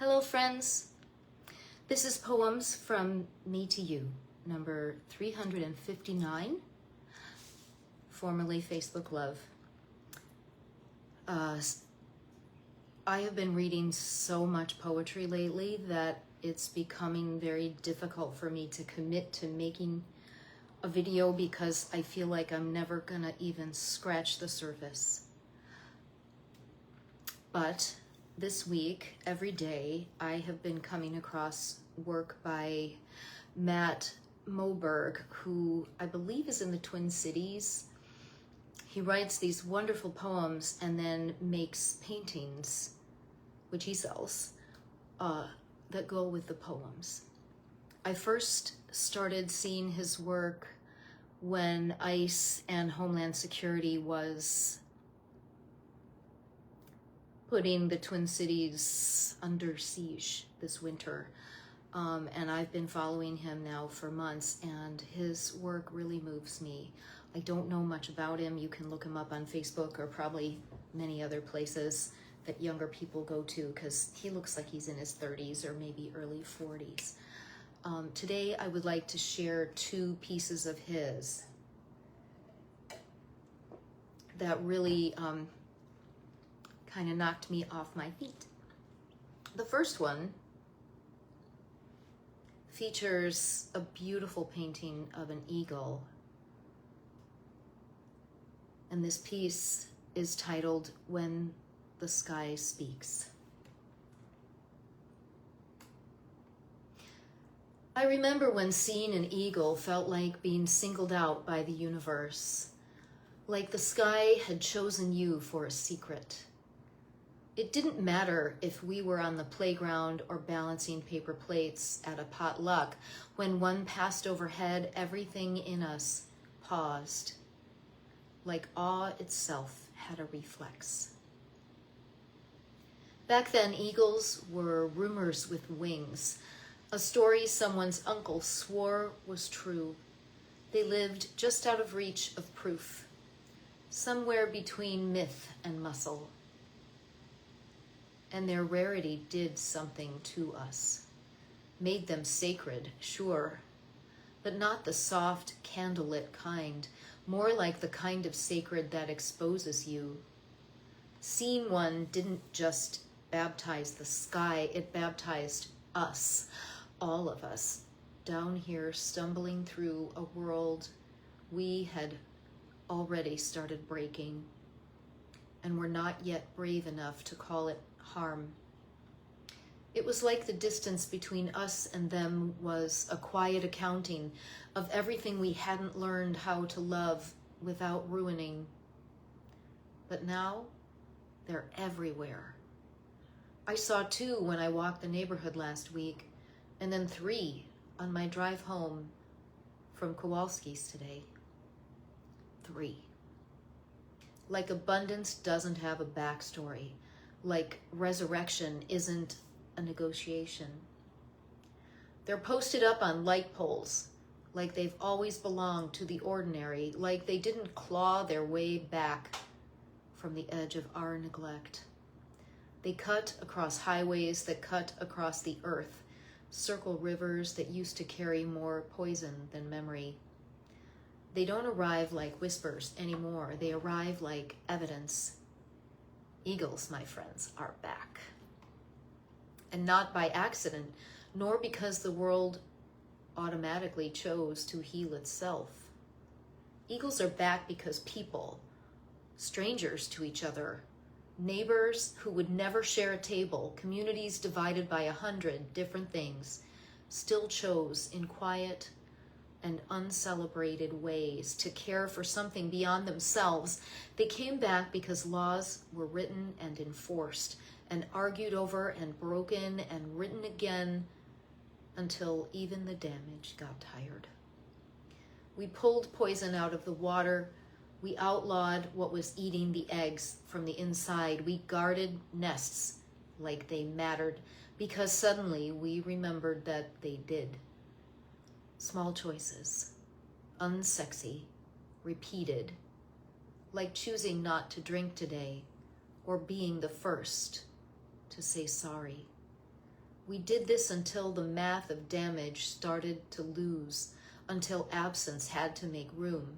Hello friends, this is Poems from Me to You, number 359, formerly Facebook Love. I have been reading so much poetry lately that it's becoming very difficult for me to commit to making a video because I feel like I'm never gonna even scratch the surface. But this week, every day, I have been coming across work by Moberg, who I believe is in the Twin Cities. He writes these wonderful poems and then makes paintings, which he sells, that go with the poems. I first started seeing his work when ICE and Homeland Security was putting the Twin Cities under siege this winter. And I've been following him now for months, and his work really moves me. I don't know much about him. You can look him up on Facebook or probably many other places that younger people go to, because he looks like he's in his 30s or maybe early 40s. Today I would like to share two pieces of his that really kind of knocked me off my feet. The first one features a beautiful painting of an eagle, and this piece is titled When the Sky Speaks. I remember when seeing an eagle felt like being singled out by the universe, like the sky had chosen you for a secret. It didn't matter if we were on the playground or balancing paper plates at a potluck. When one passed overhead, everything in us paused, like awe itself had a reflex. Back then, eagles were rumors with wings, a story someone's uncle swore was true. They lived just out of reach of proof, somewhere between myth and muscle. And their rarity did something to us, made them sacred, sure, but not the soft, candlelit kind, more like the kind of sacred that exposes you. Seeing one didn't just baptize the sky, it baptized us, all of us, down here stumbling through a world we had already started breaking, and were not yet brave enough to call it harm. It was like the distance between us and them was a quiet accounting of everything we hadn't learned how to love without ruining. But now, they're everywhere. I saw two when I walked the neighborhood last week, and then three on my drive home from Kowalski's today. 3. Like abundance doesn't have a backstory, like resurrection isn't a negotiation. They're posted up on light poles, like they've always belonged to the ordinary, like they didn't claw their way back from the edge of our neglect. They cut across highways that cut across the earth, circle rivers that used to carry more poison than memory. They don't arrive like whispers anymore. They arrive like evidence. Eagles, my friends, are back. And not by accident, nor because the world automatically chose to heal itself. Eagles are back because people, strangers to each other, neighbors who would never share a table, communities divided by 100 different things, still chose in quiet and uncelebrated ways to care for something beyond themselves. They came back because laws were written and enforced and argued over and broken and written again until even the damage got tired. We pulled poison out of the water. We outlawed what was eating the eggs from the inside. We guarded nests like they mattered because suddenly we remembered that they did. Small choices, unsexy, repeated, like choosing not to drink today or being the first to say sorry. We did this until the math of damage started to lose, until absence had to make room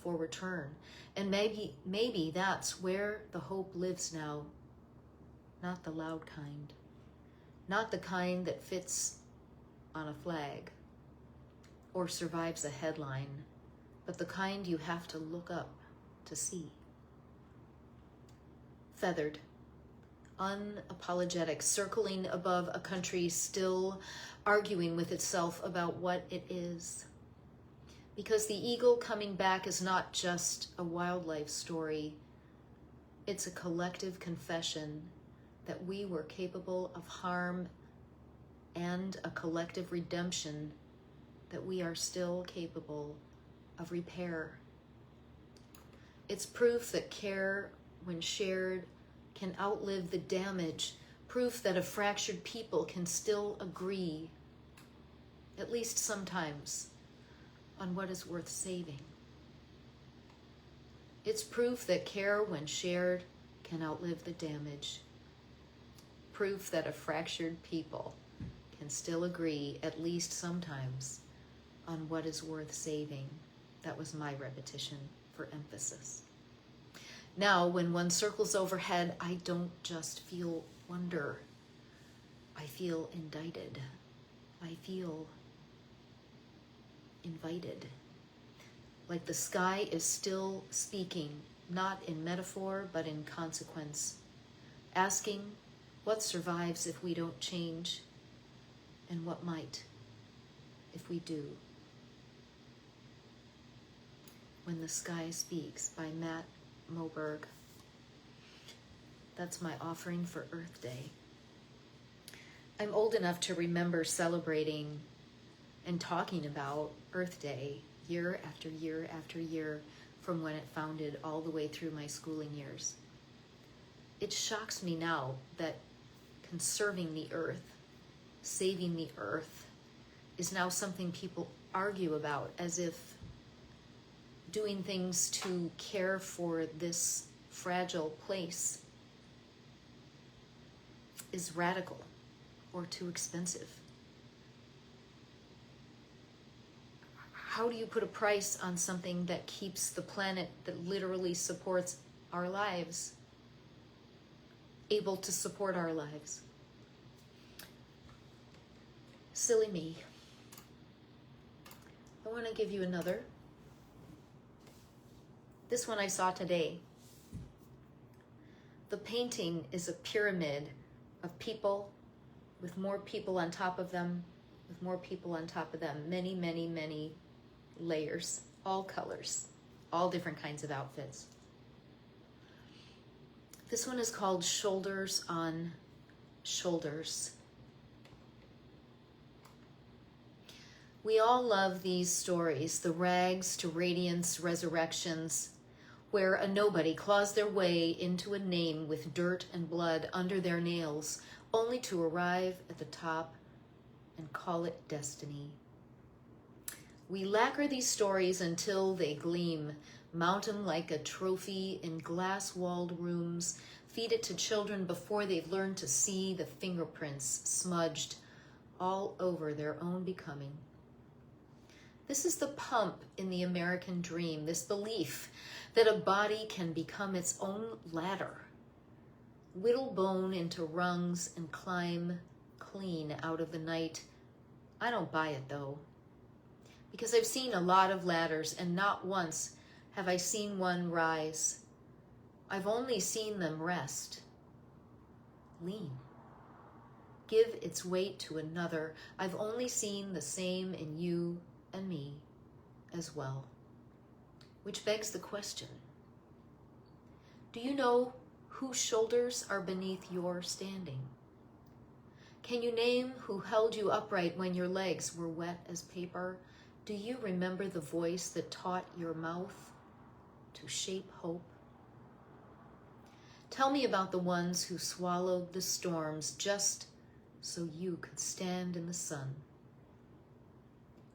for return. And maybe that's where the hope lives now. Not the loud kind. Not the kind that fits on a flag or survives a headline, but the kind you have to look up to see. Feathered, unapologetic, circling above a country still arguing with itself about what it is. Because the eagle coming back is not just a wildlife story, it's a collective confession that we were capable of harm and a collective redemption that we are still capable of repair. It's proof that care, when shared, can outlive the damage, proof that a fractured people can still agree, at least sometimes, on what is worth saving. It's proof that care, when shared, can outlive the damage. Proof that a fractured people can still agree, at least sometimes, on what is worth saving. That was my repetition for emphasis. Now, when one circles overhead, I don't just feel wonder. I feel indicted. I feel invited. Like the sky is still speaking, not in metaphor, but in consequence. Asking what survives if we don't change, and what might if we do. When the Sky Speaks by Moberg. That's my offering for Earth Day. I'm old enough to remember celebrating and talking about Earth Day year after year after year from when it founded all the way through my schooling years. It shocks me now that conserving the earth, saving the earth, is now something people argue about as if doing things to care for this fragile place is radical or too expensive. How do you put a price on something that keeps the planet that literally supports our lives able to support our lives? Silly me. I want to give you another. This one I saw today. The painting is a pyramid of people with more people on top of them, with more people on top of them. Many, many, many layers, all colors, all different kinds of outfits. This one is called Shoulders on Shoulders. We all love these stories, the rags to radiance resurrections, where a nobody claws their way into a name with dirt and blood under their nails, only to arrive at the top and call it destiny. We lacquer these stories until they gleam, mount them like a trophy in glass-walled rooms, feed it to children before they've learned to see the fingerprints smudged all over their own becoming. This is the pump in the American dream, this belief that a body can become its own ladder, whittle bone into rungs and climb clean out of the night. I don't buy it though, because I've seen a lot of ladders and not once have I seen one rise. I've only seen them rest, lean, give its weight to another. I've only seen the same in you and me as well. Which begs the question, do you know whose shoulders are beneath your standing? Can you name who held you upright when your legs were wet as paper? Do you remember the voice that taught your mouth to shape hope? Tell me about the ones who swallowed the storms just so you could stand in the sun.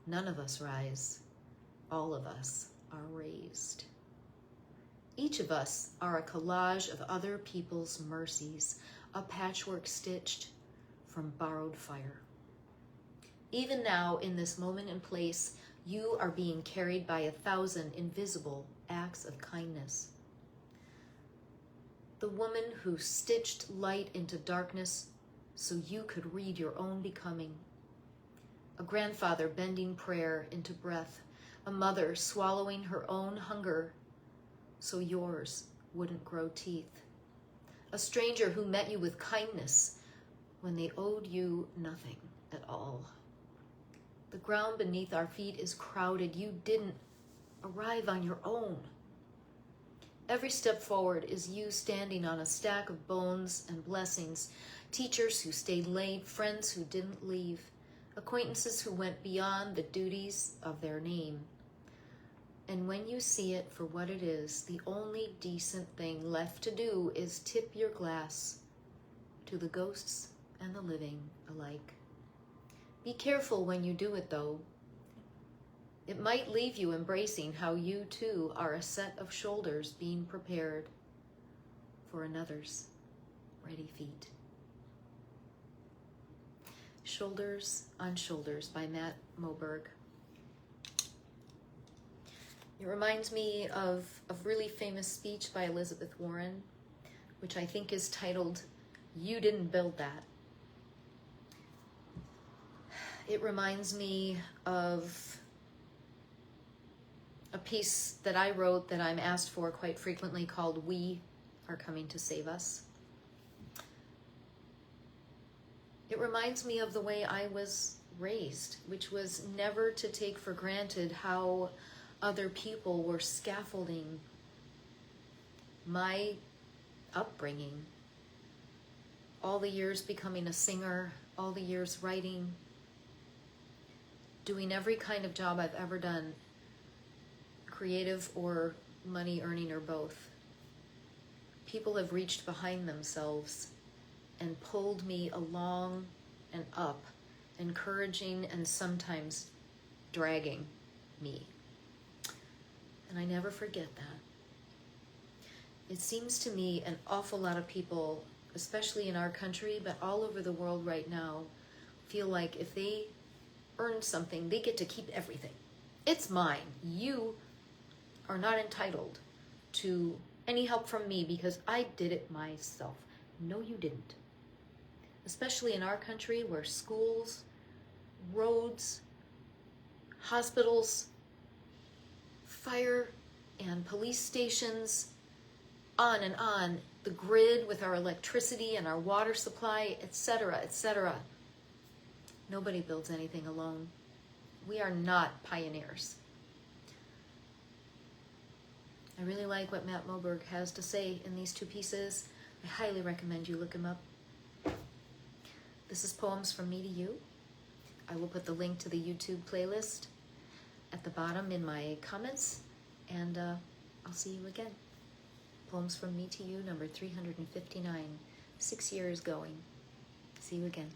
None of us rise. All of us are raised. Each of us are a collage of other people's mercies, a patchwork stitched from borrowed fire. Even now, in this moment and place, you are being carried by 1,000 invisible acts of kindness. The woman who stitched light into darkness so you could read your own becoming. A grandfather bending prayer into breath. A mother swallowing her own hunger so yours wouldn't grow teeth. A stranger who met you with kindness when they owed you nothing at all. The ground beneath our feet is crowded. You didn't arrive on your own. Every step forward is you standing on a stack of bones and blessings. Teachers who stayed late, friends who didn't leave, acquaintances who went beyond the duties of their name. And when you see it for what it is, the only decent thing left to do is tip your glass to the ghosts and the living alike. Be careful when you do it, though. It might leave you embracing how you, too, are a set of shoulders being prepared for another's ready feet. Shoulders on Shoulders by Matt Moberg. It reminds me of a really famous speech by Elizabeth Warren, which I think is titled, "You Didn't Build That." It reminds me of a piece that I wrote that I'm asked for quite frequently called "We Are Coming to Save Us." It reminds me of the way I was raised, which was never to take for granted how other people were scaffolding my upbringing. All the years becoming a singer, all the years writing, doing every kind of job I've ever done, creative or money earning or both. People have reached behind themselves and pulled me along and up, encouraging and sometimes dragging me. And I never forget that. It seems to me an awful lot of people, especially in our country, but all over the world right now, feel like if they earn something, they get to keep everything. It's mine. You are not entitled to any help from me because I did it myself. No, you didn't. Especially in our country where schools, roads, hospitals, fire and police stations, on and on, the grid with our electricity and our water supply, etc., etc. Nobody builds anything alone. We are not pioneers. I really like what Matt Moberg has to say in these two pieces. I highly recommend you look him up. This is Poems from Me to You. I will put the link to the YouTube playlist at the bottom in my comments, and I'll see you again. Poems from Me to You, number 359, 6 years going. See you again.